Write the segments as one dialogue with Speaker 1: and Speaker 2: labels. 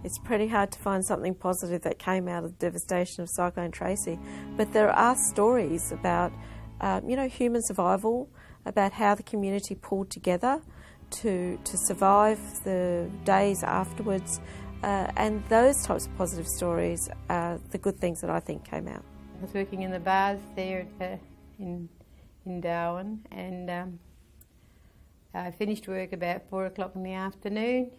Speaker 1: It's pretty hard to find something positive that came out of the devastation of Cyclone Tracy. But there are stories about, human survival, about how the community pulled together to survive the days afterwards. And those types of positive stories are the good things that I think came out.
Speaker 2: I was working in the bars there in Darwin, and I finished work about 4 o'clock in the afternoon,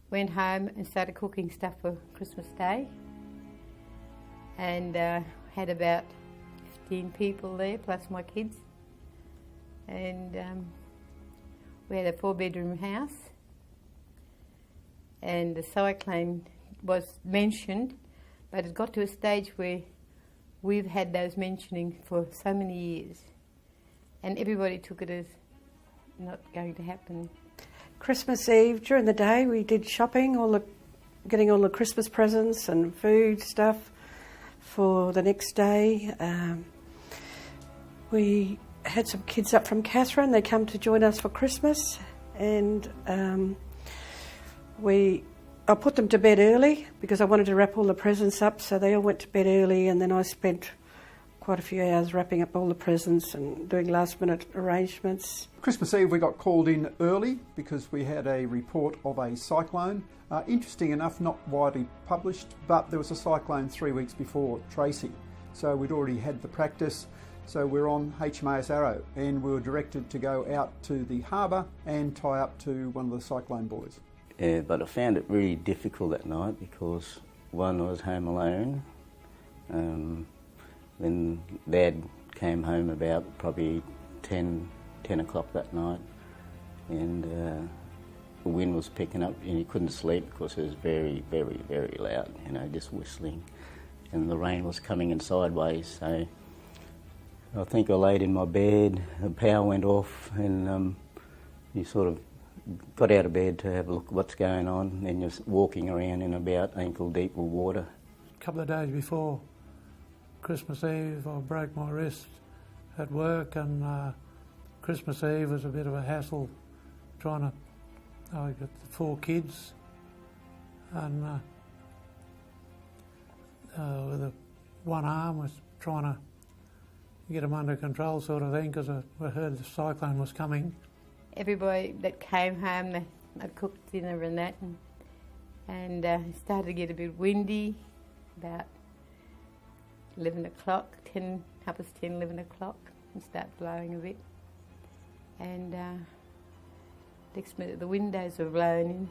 Speaker 2: went home and started cooking stuff for Christmas Day, and had about 15 people there, plus my kids, and we had a 4-bedroom house, and the cyclone was mentioned, but it got to a stage where we've had those mentioning for so many years, and everybody took it as not going to happen.
Speaker 3: Christmas Eve, during the day, we did shopping, getting all the Christmas presents and food stuff for the next day. We had some kids up from Catherine. They come to join us for Christmas, and I put them to bed early because I wanted to wrap all the presents up, so they all went to bed early, and then I spent quite a few hours wrapping up all the presents and doing last-minute arrangements.
Speaker 4: Christmas Eve we got called in early because we had a report of a cyclone. Interesting enough, not widely published, but there was a cyclone 3 weeks before Tracy, so we'd already had the practice. So we're on HMAS Arrow, and we were directed to go out to the harbour and tie up to one of the cyclone buoys.
Speaker 5: Yeah, but I found it really difficult that night because, one, I was home alone. Then Dad came home about probably 10 o'clock that night, and the wind was picking up and he couldn't sleep because it was very, very, very loud, just whistling. And the rain was coming in sideways, so I think I laid in my bed, the power went off, and you sort of got out of bed to have a look at what's going on, and you're walking around in about ankle deep with water.
Speaker 6: A couple of days before Christmas Eve, I broke my wrist at work, and Christmas Eve was a bit of a hassle trying to. I got 4 kids, and with one arm was trying to get them under control, sort of thing, because I heard the cyclone was coming.
Speaker 2: Everybody that came home, I cooked dinner and that, and it started to get a bit windy about 11 o'clock, 10, 11 o'clock, and start blowing a bit. And next minute the windows were blown in.